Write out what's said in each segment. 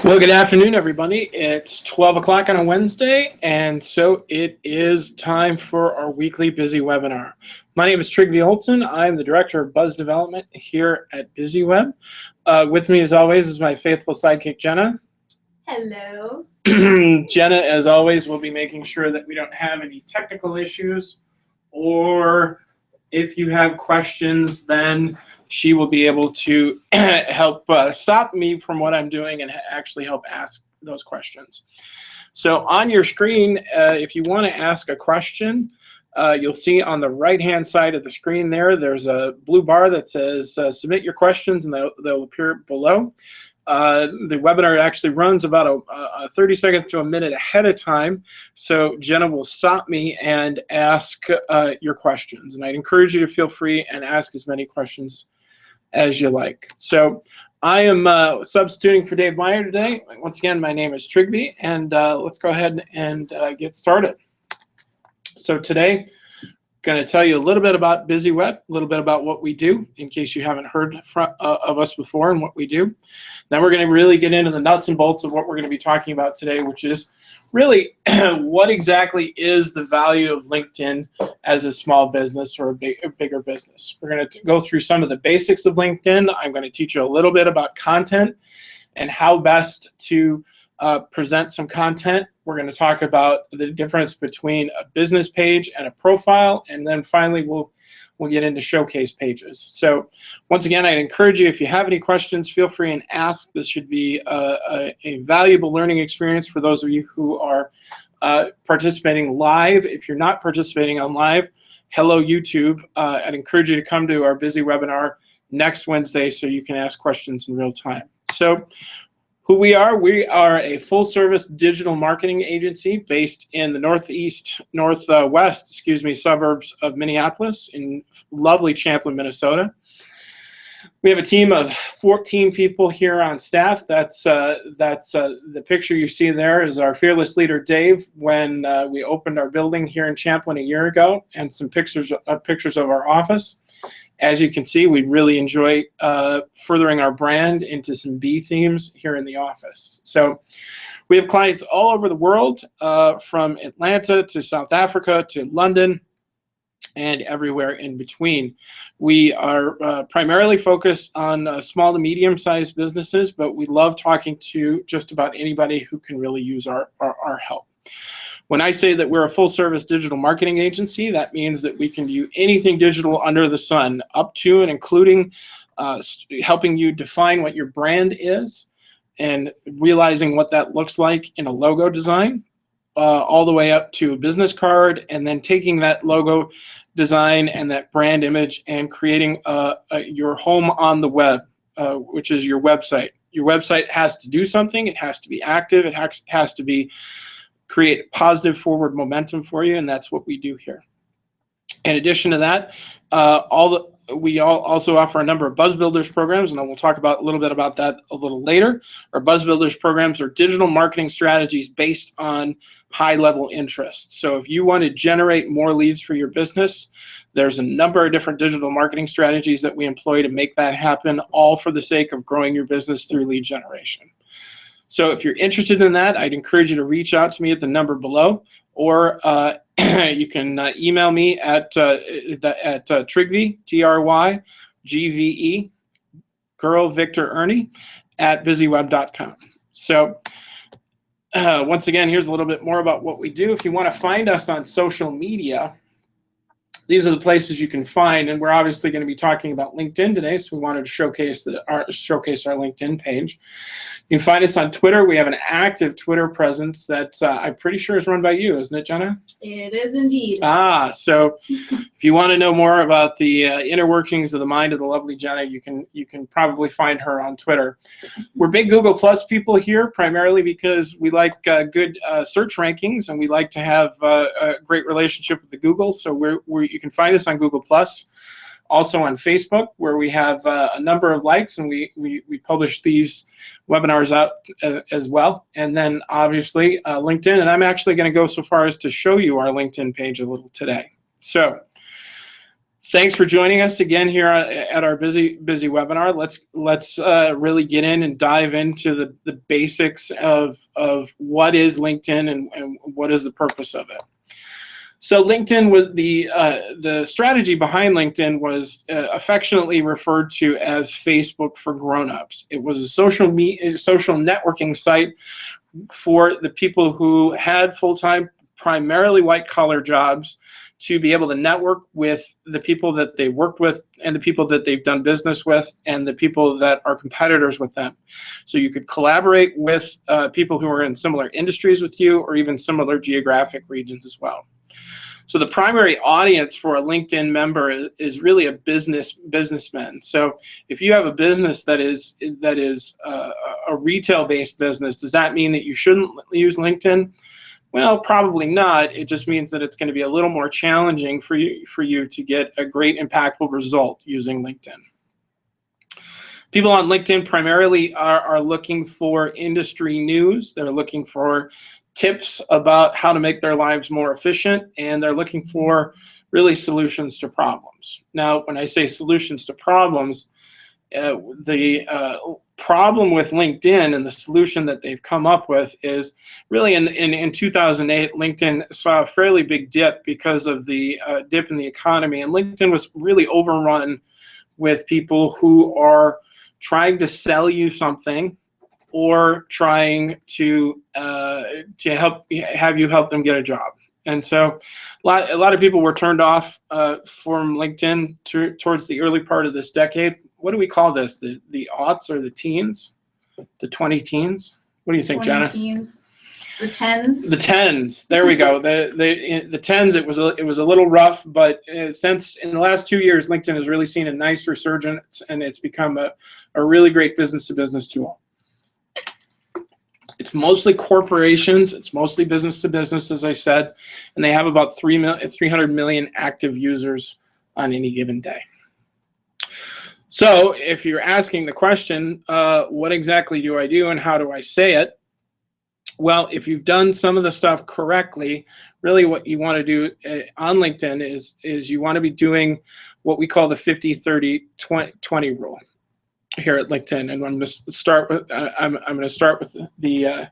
Well, good afternoon, everybody. It's 12 o'clock on a Wednesday, and so it is time for our weekly Busy webinar. My name is Trygve Olsen. I'm the Director of Buzz Development here at BusyWeb. With me, as always, is my faithful sidekick, Jenna. Hello. Jenna, as always, will be making sure that we don't have any technical issues, or if you have questions, then she will be able to help stop me from what I'm doing and actually help ask those questions. So on your screen, if you want to ask a question, you'll see on the right-hand side of the screen there's a blue bar that says submit your questions, and they'll appear below. The webinar actually runs about a 30 seconds to a minute ahead of time, so Jenna will stop me and ask your questions. And I'd encourage you to feel free and ask as many questions as you like. So I am substituting for Dave Meyer today. Once again, my name is Trygve, and let's go ahead and get started. So today, going to tell you a little bit about BusyWeb, a little bit about what we do, in case you haven't heard of us before and what we do. Then we're going to really get into the nuts and bolts of what we're going to be talking about today, which is really what exactly is the value of LinkedIn as a small business or a bigger business. We're going to go through some of the basics of LinkedIn. I'm going to teach you a little bit about content and how best to present some content. We're going to talk about the difference between a business page and a profile, and then finally we'll get into showcase pages. So once again, I'd encourage you, if you have any questions, feel free and ask. This should be a valuable learning experience for those of you who are participating live. If you're not participating on live, hello YouTube. I'd encourage you to come to our Busy webinar next Wednesday so you can ask questions in real time. So who we are a full-service digital marketing agency based in the northwest suburbs of Minneapolis in lovely Champlin, Minnesota. We have a team of 14 people here on staff. That's the picture you see there is our fearless leader, Dave, when we opened our building here in Champlin a year ago, and some pictures of our office. As you can see, we really enjoy furthering our brand into some bee themes here in the office. So we have clients all over the world, from Atlanta to South Africa to London and everywhere in between. We are primarily focused on small to medium-sized businesses, but we love talking to just about anybody who can really use our help. When I say that we're a full-service digital marketing agency, that means that we can do anything digital under the sun, up to and including helping you define what your brand is and realizing what that looks like in a logo design, all the way up to a business card, and then taking that logo design and that brand image and creating your home on the web, which is your website. Your website has to do something. It has to be active. It has to be create positive forward momentum for you, and that's what we do here. In addition to that, we also offer a number of Buzz Builders programs, and we'll talk about a little bit about that a little later. Our Buzz Builders programs are digital marketing strategies based on high-level interest. So if you want to generate more leads for your business, there's a number of different digital marketing strategies that we employ to make that happen, all for the sake of growing your business through lead generation. So if you're interested in that, I'd encourage you to reach out to me at the number below, or you can email me at Trygve, Trygve, Girl Victor Ernie, at busyweb.com. So once again, here's a little bit more about what we do. If you want to find us on social media, these are the places you can find, and we're obviously going to be talking about LinkedIn today, so we wanted to showcase our LinkedIn page. You can find us on Twitter. We have an active Twitter presence that I'm pretty sure is run by you, isn't it, Jenna? It is indeed. So if you want to know more about the inner workings of the mind of the lovely Jenna, you can probably find her on Twitter. We're big Google Plus people here, primarily because we like good search rankings, and we like to have a great relationship with the Google. So you can find us on Google Plus. Also on Facebook, where we have a number of likes, and we publish these webinars out as well. And then obviously LinkedIn, and I'm actually going to go so far as to show you our LinkedIn page a little today. So Thanks for joining us again here at our busy webinar. Let's really get in and dive into the basics of what is LinkedIn and what is the purpose of it. So LinkedIn was the strategy behind LinkedIn was affectionately referred to as Facebook for grown-ups. It was a social networking site for the people who had full-time, primarily white-collar jobs, to be able to network with the people that they've worked with and the people that they've done business with and the people that are competitors with them. So you could collaborate with people who are in similar industries with you or even similar geographic regions as well. So the primary audience for a LinkedIn member is really a businessman. So if you have a business that is a retail-based business, does that mean that you shouldn't use LinkedIn? Well, probably not. It just means that it's going to be a little more challenging for you to get a great impactful result using LinkedIn. People on LinkedIn primarily are looking for industry news. They're looking for tips about how to make their lives more efficient, and they're looking for really solutions to problems. Now, when I say solutions to problems, the problem with LinkedIn and the solution that they've come up with is really in 2008, LinkedIn saw a fairly big dip because of the dip in the economy, and LinkedIn was really overrun with people who are trying to sell you something or trying to have you help them get a job. And so a lot of people were turned off from LinkedIn towards the early part of this decade. What do we call this? The aughts or the teens? The 20 teens? What do you think, Jenna? 20 teens. The tens. The tens. There we go. The tens. It was a little rough, but since in the last 2 years, LinkedIn has really seen a nice resurgence, and it's become a really great business-to-business tool. It's mostly corporations. It's mostly business-to-business, as I said, and they have about 300 million active users on any given day. So if you're asking the question, what exactly do I do and how do I say it? Well, if you've done some of the stuff correctly, really what you want to do on LinkedIn is you want to be doing what we call the 50-30-20 rule here at LinkedIn, and I'm going to start with the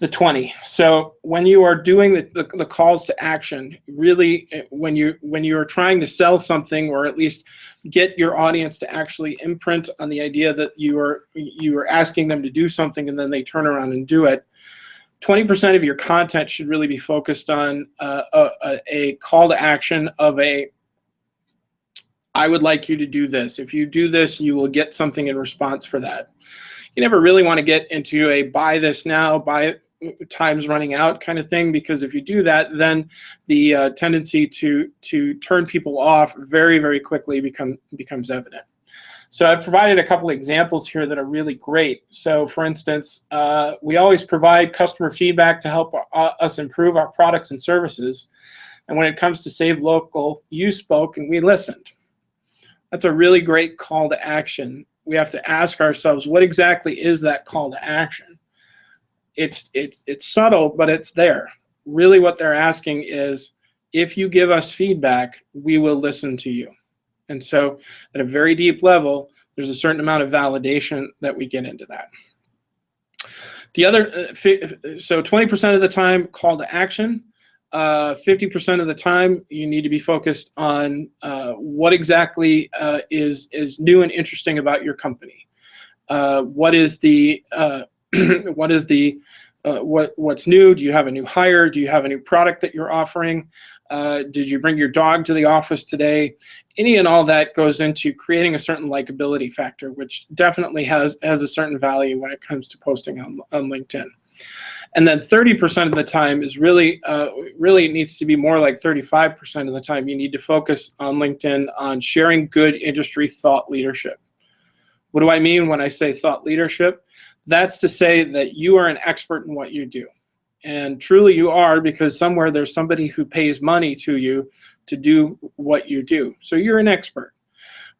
20. So when you are doing the calls to action, really when you are trying to sell something or at least get your audience to actually imprint on the idea that you are asking them to do something and then they turn around and do it, 20% of your content should really be focused on a call to action of I would like you to do this. If you do this, you will get something in response for that. You never really want to get into a buy this now, buy time's running out kind of thing, because if you do that, then the tendency to turn people off very, very quickly becomes evident. So I've provided a couple of examples here that are really great. So for instance, we always provide customer feedback to help us improve our products and services. And when it comes to Save Local, you spoke and we listened. That's a really great call to action. We have to ask ourselves, what exactly is that call to action? It's subtle, but it's there. Really what they're asking is, if you give us feedback, we will listen to you. And so at a very deep level, there's a certain amount of validation that we get into that. The other, so 20% of the time, call to action. 50% of the time, you need to be focused on what exactly is new and interesting about your company. What's new? Do you have a new hire? Do you have a new product that you're offering? Did you bring your dog to the office today? Any and all that goes into creating a certain likability factor, which definitely has a certain value when it comes to posting on LinkedIn. And then 30% of the time is really it needs to be more like 35% of the time. You need to focus on LinkedIn on sharing good industry thought leadership. What do I mean when I say thought leadership? That's to say that you are an expert in what you do. And truly you are, because somewhere there's somebody who pays money to you to do what you do. So you're an expert.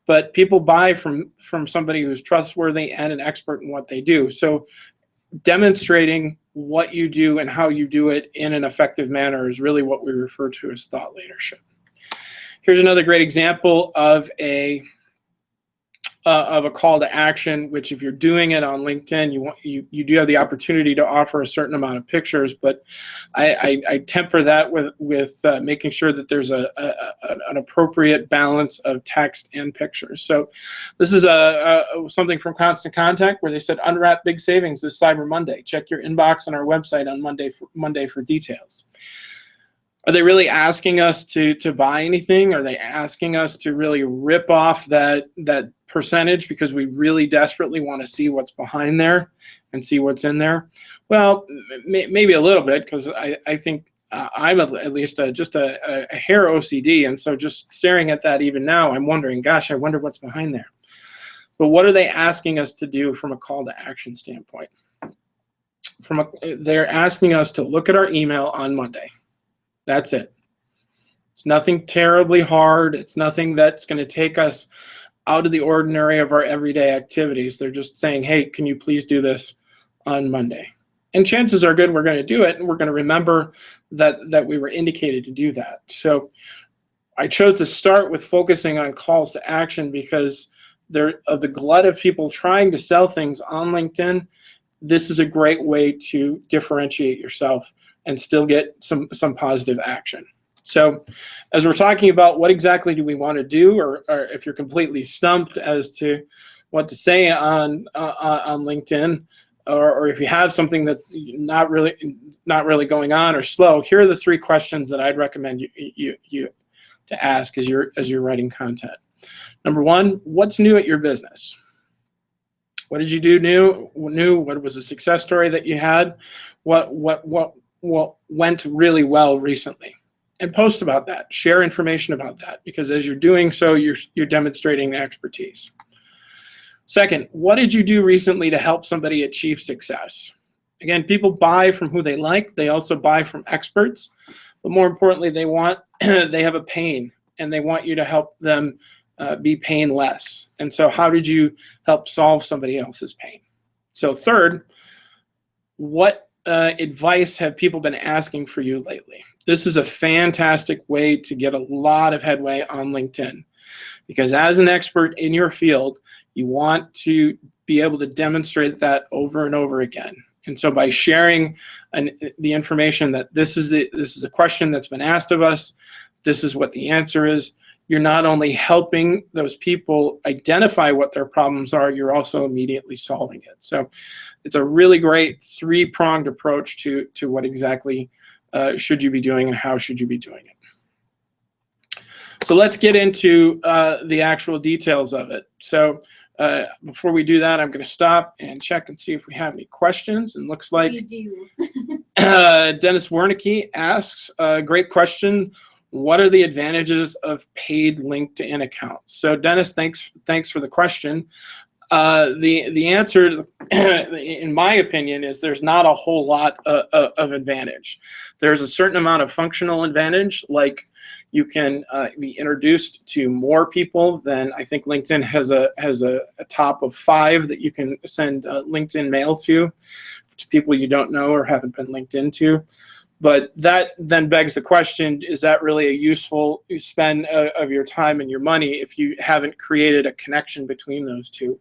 But people buy from somebody who's trustworthy and an expert in what they do. So demonstrating what you do and how you do it in an effective manner is really what we refer to as thought leadership. Here's another great example of a call to action, which if you're doing it on LinkedIn, you do have the opportunity to offer a certain amount of pictures, but I temper that with making sure that there's an appropriate balance of text and pictures. So this is something from Constant Contact where they said, unwrap big savings this Cyber Monday. Check your inbox on our website on Monday for details. Are they really asking us to buy anything? Are they asking us to really rip off that percentage because we really desperately want to see what's behind there and see what's in there? Well, maybe a little bit, because I think I'm at least just a hair OCD, and so just staring at that even now, I'm wondering, gosh, I wonder what's behind there. But what are they asking us to do from a call to action standpoint? They're asking us to look at our email on Monday. That's it. It's nothing terribly hard. It's nothing that's going to take us out of the ordinary of our everyday activities. They're just saying, hey, can you please do this on Monday? And chances are good we're going to do it, and we're going to remember that we were indicated to do that. So I chose to start with focusing on calls to action because of the glut of people trying to sell things on LinkedIn. This is a great way to differentiate yourself and still get some positive action. So as we're talking about what exactly do we want to do, or if you're completely stumped as to what to say on LinkedIn, or if you have something that's not really going on or slow, here are the 3 questions that I'd recommend you to ask as you're writing content. Number 1, what's new at your business? What did you do new? What was a success story that you had? What went really well recently? And post about that. Share information about that, because as you're doing so, you're demonstrating expertise. Second, what did you do recently to help somebody achieve success? Again, people buy from who they like. They also buy from experts. But more importantly, they have a pain, and they want you to help them be painless. And so how did you help solve somebody else's pain? So third, what advice have people been asking for you lately? This is a fantastic way to get a lot of headway on LinkedIn, because as an expert in your field, you want to be able to demonstrate that over and over again. And so by sharing the information that this is a question that's been asked of us, this is what the answer is, you're not only helping those people identify what their problems are, you're also immediately solving it. So it's a really great 3-pronged approach to what exactly should you be doing and how should you be doing it. So let's get into the actual details of it. So before we do that, I'm going to stop and check and see if we have any questions. And looks like We do. Dennis Wernicke asks, great question. What are the advantages of paid LinkedIn accounts? So Dennis, thanks for the question. The answer, in my opinion, is there's not a whole lot of advantage. There's a certain amount of functional advantage, like you can be introduced to more people than I think LinkedIn has a top of 5 that you can send LinkedIn mail to people you don't know or haven't been linked into. But that then begs the question, is that really a useful spend of your time and your money if you haven't created a connection between those two?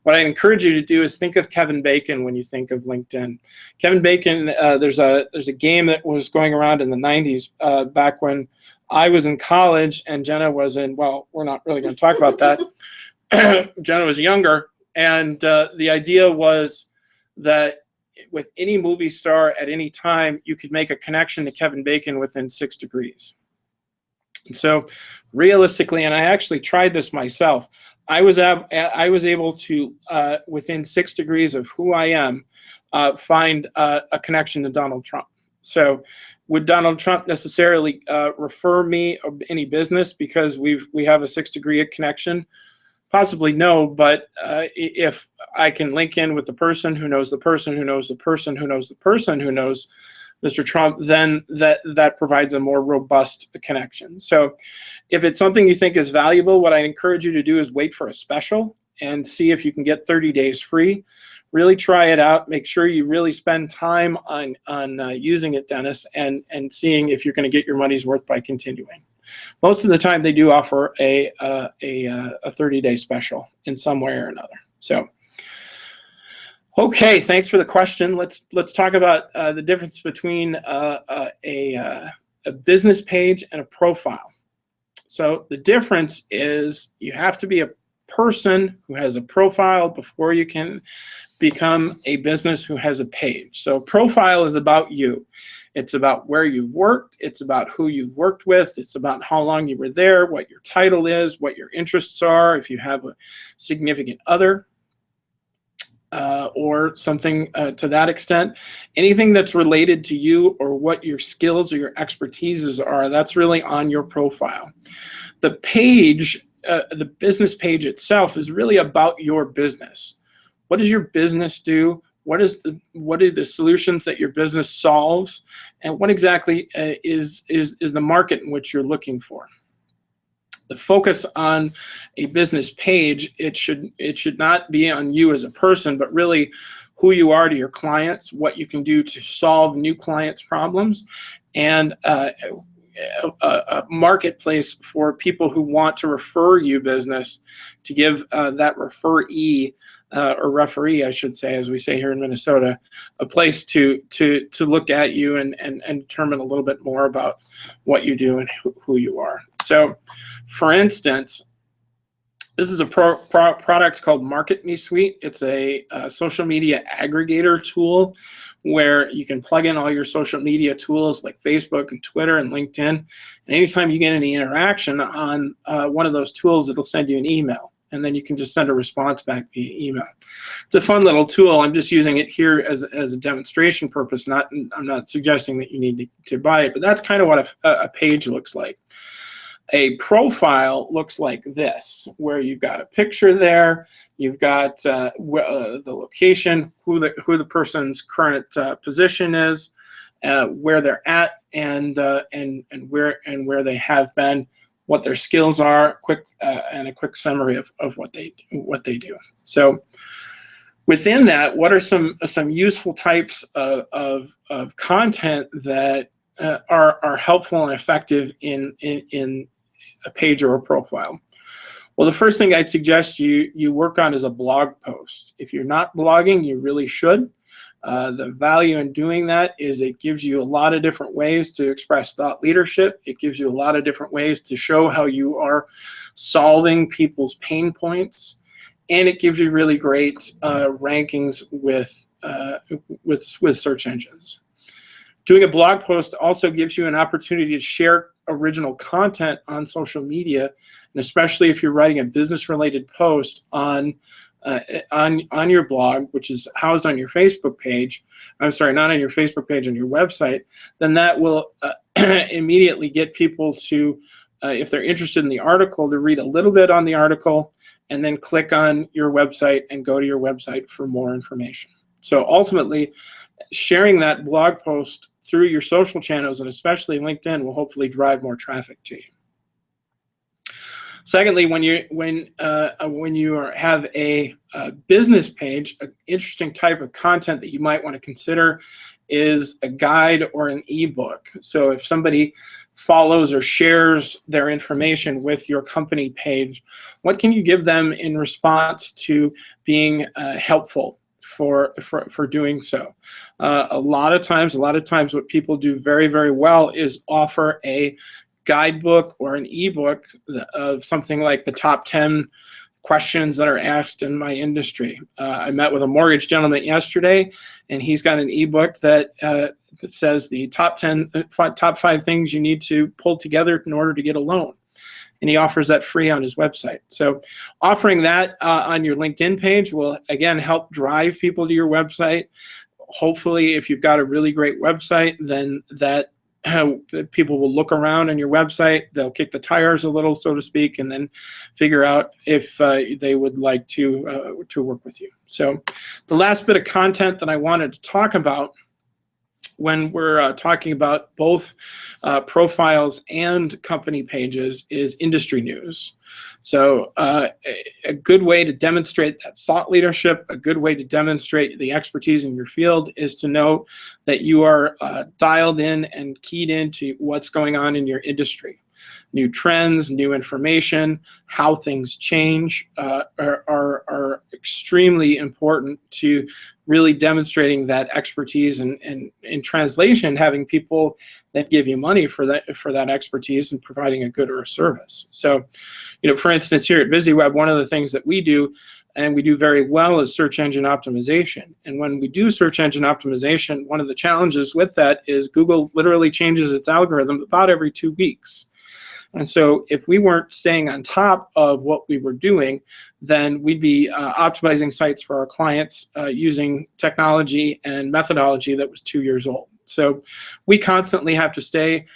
What I encourage you to do is think of Kevin Bacon when you think of LinkedIn. Kevin Bacon, there's a game that was going around in the 90s back when I was in college and Jenna was in, well, we're not really going to talk about that. Jenna was younger, and the idea was that with any movie star at any time, you could make a connection to Kevin Bacon within 6 degrees. And so realistically, and I actually tried this myself, I was able to, within 6 degrees of who I am, find a connection to Donald Trump. So would Donald Trump necessarily refer me any business because we have a 6-degree connection? Possibly no, but if I can link in with the person who knows the person who knows the person who knows the person who knows Mr. Trump, then that provides a more robust connection. So if it's something you think is valuable, what I encourage you to do is wait for a special and see if you can get 30 days free. Really try it out. Make sure you really spend time on using it, Dennis, and seeing if you're going to get your money's worth by continuing. most of the time they do offer a 30-day special in some way or another. So, okay, thanks for the question. Let's talk about the difference between a business page and a profile. So the difference is you have to be a person who has a profile before you can become a business who has a page. So profile is about you. It's about where you've worked. It's about who you've worked with. It's about how long you were there, what your title is, what your interests are, if you have a significant other, or something to that extent. Anything that's related to you or what your skills or your expertises are, that's really on your profile. The page, the business page itself, is really about your business. What does your business do? What are the solutions that your business solves? And what exactly is the market in which you're looking for? The focus on a business page, it should not be on you as a person, but really who you are to your clients, what you can do to solve new clients' problems, and a marketplace for people who want to refer you business, to give that referee or referee, I should say, as we say here in Minnesota, a place to look at you and determine a little bit more about what you do and who you are. So, for instance, this is a product called Market Me Suite. It's a social media aggregator tool where you can plug in all your social media tools like Facebook and Twitter and LinkedIn. And anytime you get any interaction on one of those tools, it'll send you an email. And then you can just send a response back via email. It's a fun little tool. I'm just using it here as a demonstration purpose. I'm not suggesting that you need to buy it, but that's kind of what a page looks like. A profile looks like this, where you've got a picture there, you've got the location, who the person's current position is, where they're at, and where they have been, what their skills are, and a quick summary of what they do. So within that, what are some useful types of content that are helpful and effective in a page or a profile? Well, the first thing I'd suggest you work on is a blog post. If you're not blogging, you really should. The value in doing that is it gives you a lot of different ways to express thought leadership. It gives you a lot of different ways to show how you are solving people's pain points, and it gives you really great rankings with search engines. Doing a blog post also gives you an opportunity to share original content on social media, and especially if you're writing a business-related post on your blog, which is housed on your Facebook page. I'm sorry, not on your Facebook page, on your website. Then that will immediately get people to, if they're interested in the article, to read a little bit on the article, and then click on your website and go to your website for more information. So ultimately, sharing that blog post through your social channels, and especially LinkedIn, will hopefully drive more traffic to you. Secondly, when you have a business page, an interesting type of content that you might want to consider is a guide or an ebook. So if somebody follows or shares their information with your company page, what can you give them in response to being helpful for doing so? A lot of times what people do very, very well is offer a guidebook or an ebook of something like the top 10 questions that are asked in my industry. I met with a mortgage gentleman yesterday, and he's got an ebook that says the top 5 things you need to pull together in order to get a loan. And he offers that free on his website. So offering that on your LinkedIn page will, again, help drive people to your website. Hopefully, if you've got a really great website, then that people will look around on your website, they'll kick the tires a little, so to speak, and then figure out if they would like to work with you. So the last bit of content that I wanted to talk about when we're talking about both profiles and company pages is industry news. So a good way to demonstrate that thought leadership, a good way to demonstrate the expertise in your field, is to know that you are dialed in and keyed into what's going on in your industry. new trends, new information, how things change are extremely important to really demonstrating that expertise, and in translation, having people that give you money for that expertise and providing a good or a service. So, for instance, here at BusyWeb, one of the things that we do, and we do very well, is search engine optimization. And when we do search engine optimization, one of the challenges with that is Google literally changes its algorithm about every 2 weeks. And so if we weren't staying on top of what we were doing, then we'd be optimizing sites for our clients using technology and methodology that was 2 years old. So we constantly have to stay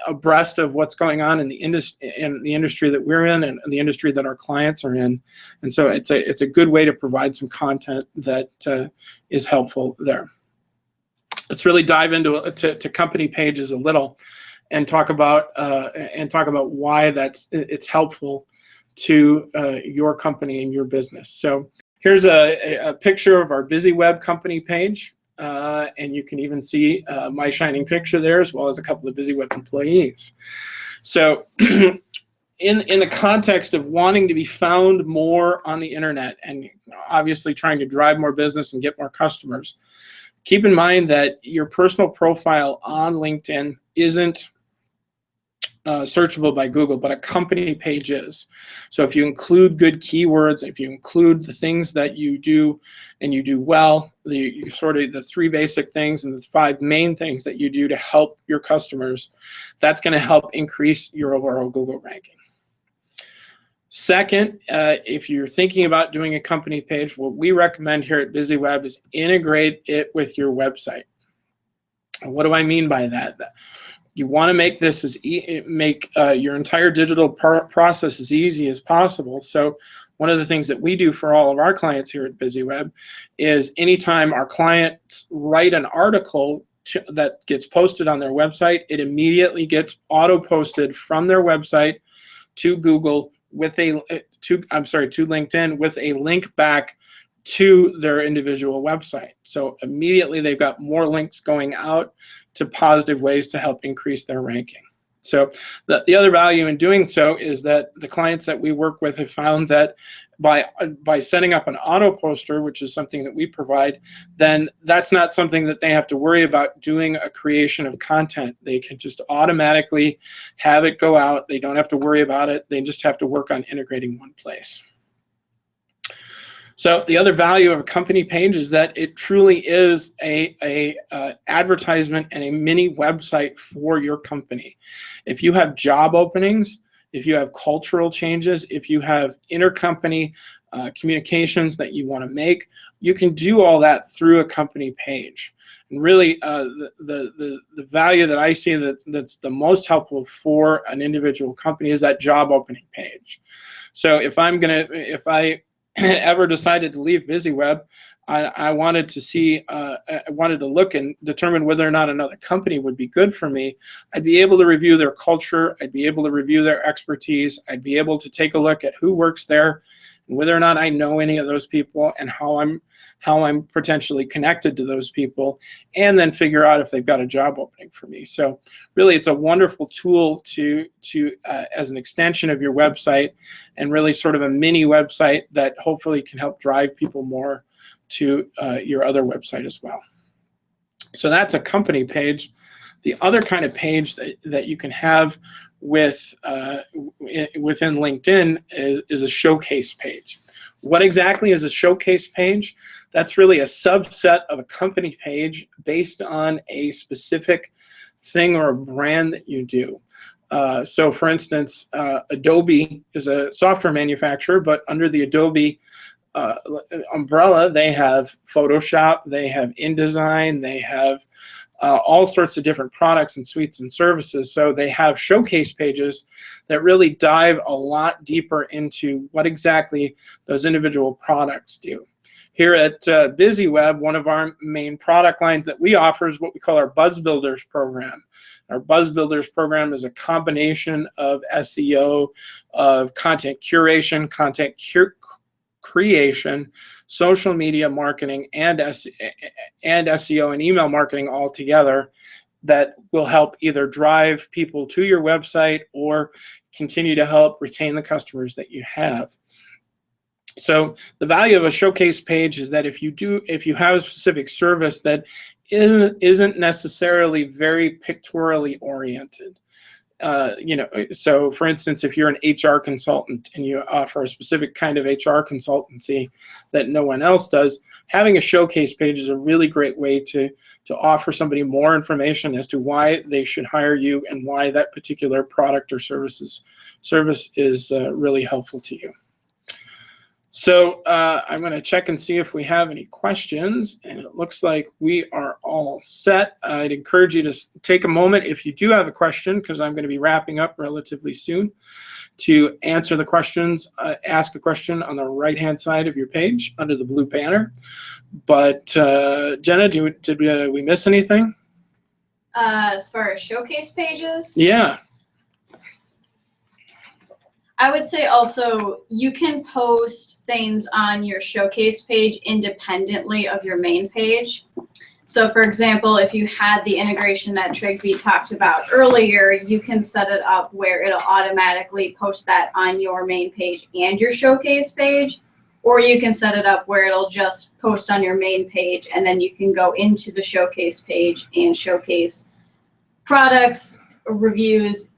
abreast of what's going on in the industry that we're in, and the industry that our clients are in. And so it's a good way to provide some content that is helpful there. Let's really dive into to company pages a little, and talk about why it's helpful to your company and your business. So here's a picture of our BusyWeb company page, and you can even see my shining picture there, as well as a couple of BusyWeb employees. So in the context of wanting to be found more on the internet, and obviously trying to drive more business and get more customers, keep in mind that your personal profile on LinkedIn isn't searchable by Google, but a company page is. So if you include good keywords, if you include the things that you do and you do well, the 3 basic things and the 5 main things that you do to help your customers, that's going to help increase your overall Google ranking. Second, if you're thinking about doing a company page, what we recommend here at BusyWeb is integrate it with your website. And what do I mean by that? You want to make this your entire digital process as easy as possible. So one of the things that we do for all of our clients here at BusyWeb is anytime our clients write an article that gets posted on their website, it immediately gets auto-posted from their website to Google with to LinkedIn with a link back to their individual website. So immediately they've got more links going out to positive ways to help increase their ranking. So the other value in doing so is that the clients that we work with have found that by setting up an auto poster, which is something that we provide, then that's not something that they have to worry about doing a creation of content. They can just automatically have it go out. They don't have to worry about it. They just have to work on integrating one place. So the other value of a company page is that it truly is a advertisement and a mini website for your company. If you have job openings, if you have cultural changes, if you have intercompany communications that you want to make, you can do all that through a company page. And really, the value that I see that's the most helpful for an individual company is that job opening page. So if I ever decided to leave BusyWeb, I wanted to see, I wanted to look and determine whether or not another company would be good for me. I'd be able to review their culture. I'd be able to review their expertise. I'd be able to take a look at who works there, and whether or not I know any of those people, and how I'm potentially connected to those people, and then figure out if they've got a job opening for me. So really, it's a wonderful tool to as an extension of your website, and really sort of a mini website that hopefully can help drive people more to your other website as well. So that's a company page. The other kind of page that you can have within LinkedIn is a showcase page. What exactly is a showcase page? That's really a subset of a company page based on a specific thing or a brand that you do. So for instance, Adobe is a software manufacturer, but under the Adobe umbrella, they have Photoshop, they have InDesign, they have all sorts of different products and suites and services. So they have showcase pages that really dive a lot deeper into what exactly those individual products do. Here at BusyWeb, one of our main product lines that we offer is what we call our Buzz Builders program. Our Buzz Builders program is a combination of SEO, of content curation, content creation, social media marketing, and SEO and email marketing all together. that will help either drive people to your website or continue to help retain the customers that you have. So the value of a showcase page is that if you have a specific service that isn't necessarily very pictorially oriented, so for instance, if you're an HR consultant and you offer a specific kind of HR consultancy that no one else does, having a showcase page is a really great way to offer somebody more information as to why they should hire you and why that particular product or service is really helpful to you. So I'm going to check and see if we have any questions, and it looks like we are all set. I'd encourage you to take a moment if you do have a question, because I'm going to be wrapping up relatively soon, to answer the questions. Ask a question on the right-hand side of your page under the blue banner. But Jenna, did we miss anything? As far as showcase pages? Yeah. I would say also you can post things on your showcase page independently of your main page. So for example, if you had the integration that Trigby talked about earlier, you can set it up where it'll automatically post that on your main page and your showcase page, or you can set it up where it'll just post on your main page and then you can go into the showcase page and showcase products, reviews,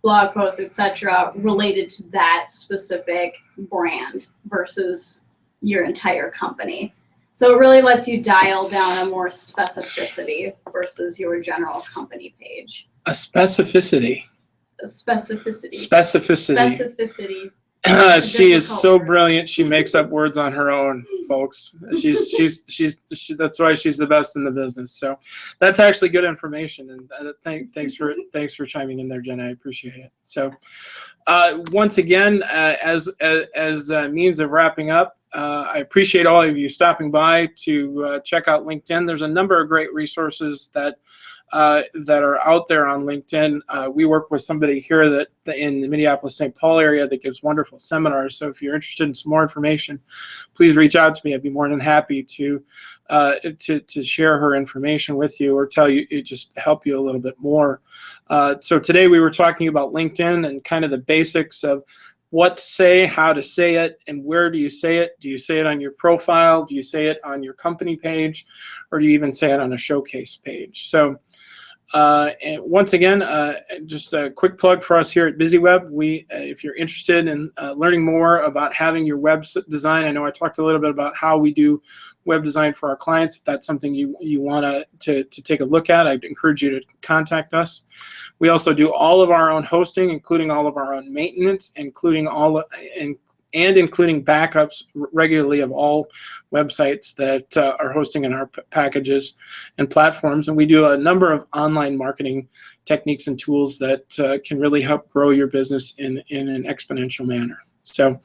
blog posts, etc., related to that specific brand versus your entire company. So it really lets you dial down a more specificity versus your general company page. A specificity. A specificity. Specificity. Specificity. She is so brilliant. She makes up words on her own, folks. That's why she's the best in the business. So that's actually good information. And thanks for chiming in there, Jenna. I appreciate it. So once again, as a means of wrapping up, I appreciate all of you stopping by to check out LinkedIn. There's a number of great resources that are out there on LinkedIn. We work with somebody here in the Minneapolis-St. Paul area that gives wonderful seminars. So if you're interested in some more information, please reach out to me. I'd be more than happy to share her information with you or tell you, just help you a little bit more. So today we were talking about LinkedIn and kind of the basics of what to say, how to say it, and where do you say it? Do you say it on your profile? Do you say it on your company page? Or do you even say it on a showcase page? So and once again, just a quick plug for us here at BusyWeb. If you're interested in learning more about having your web design, I know I talked a little bit about how we do web design for our clients. If that's something you want to take a look at, I'd encourage you to contact us. We also do all of our own hosting, including all of our own maintenance, including backups regularly of all websites that are hosting in our packages and platforms. And we do a number of online marketing techniques and tools that can really help grow your business in an exponential manner. So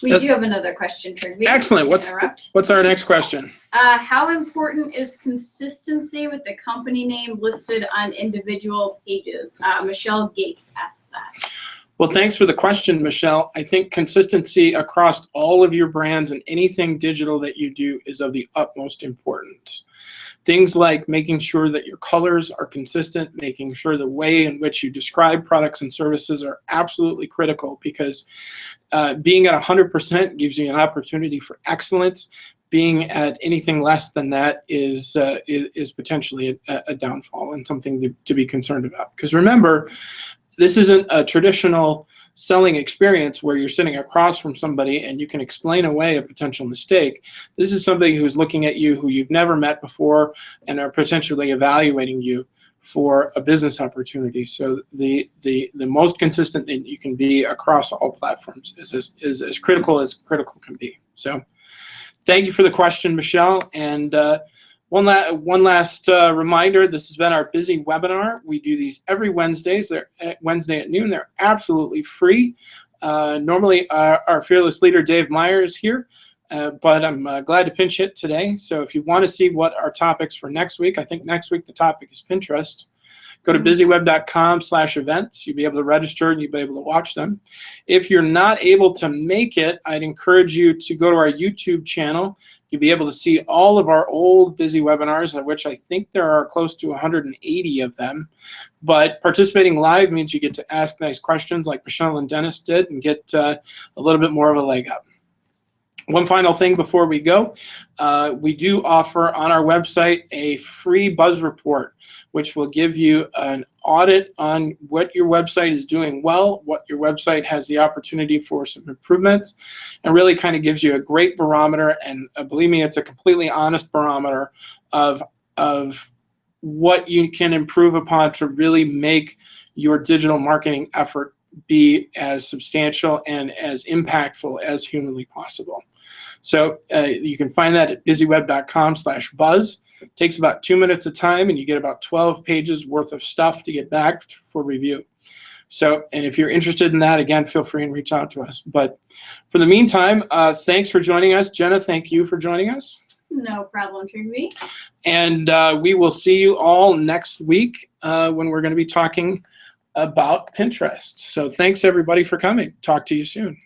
we do have another question, Trigby. Excellent. What's our next question? How important is consistency with the company name listed on individual pages? Michelle Gates asked that. Well, thanks for the question, Michelle. I think consistency across all of your brands and anything digital that you do is of the utmost importance. Things like making sure that your colors are consistent, making sure the way in which you describe products and services are absolutely critical, because being at 100% gives you an opportunity for excellence. Being at anything less than that is potentially a downfall and something to be concerned about. Because remember, this isn't a traditional selling experience where you're sitting across from somebody and you can explain away a potential mistake. This is somebody who's looking at you who you've never met before and are potentially evaluating you for a business opportunity. So the most consistent that you can be across all platforms is as critical can be. So thank you for the question, Michelle. And one last reminder, this has been our busy webinar. We do these every Wednesdays. They're Wednesday at noon. They're absolutely free. Normally, our fearless leader, Dave Meyer, is here, but I'm glad to pinch hit today. So if you want to see what our topics for next week, I think next week the topic is Pinterest. Go to busyweb.com/events. You'll be able to register and you'll be able to watch them. If you're not able to make it, I'd encourage you to go to our YouTube channel You'll be able to see all of our old busy webinars, of which I think there are close to 180 of them. But participating live means you get to ask nice questions like Michelle and Dennis did and get a little bit more of a leg up. One final thing before we go, we do offer on our website a free Buzz report, which will give you an audit on what your website is doing well, what your website has the opportunity for some improvements, and really kind of gives you a great barometer. And believe me, it's a completely honest barometer of what you can improve upon to really make your digital marketing effort be as substantial and as impactful as humanly possible. So you can find that at busyweb.com/buzz. It takes about 2 minutes of time, and you get about 12 pages worth of stuff to get back for review. So, and if you're interested in that, again, feel free and reach out to us. But for the meantime, thanks for joining us. Jenna, thank you for joining us. No problem, Trigby. And we will see you all next week when we're going to be talking about Pinterest. So thanks, everybody, for coming. Talk to you soon.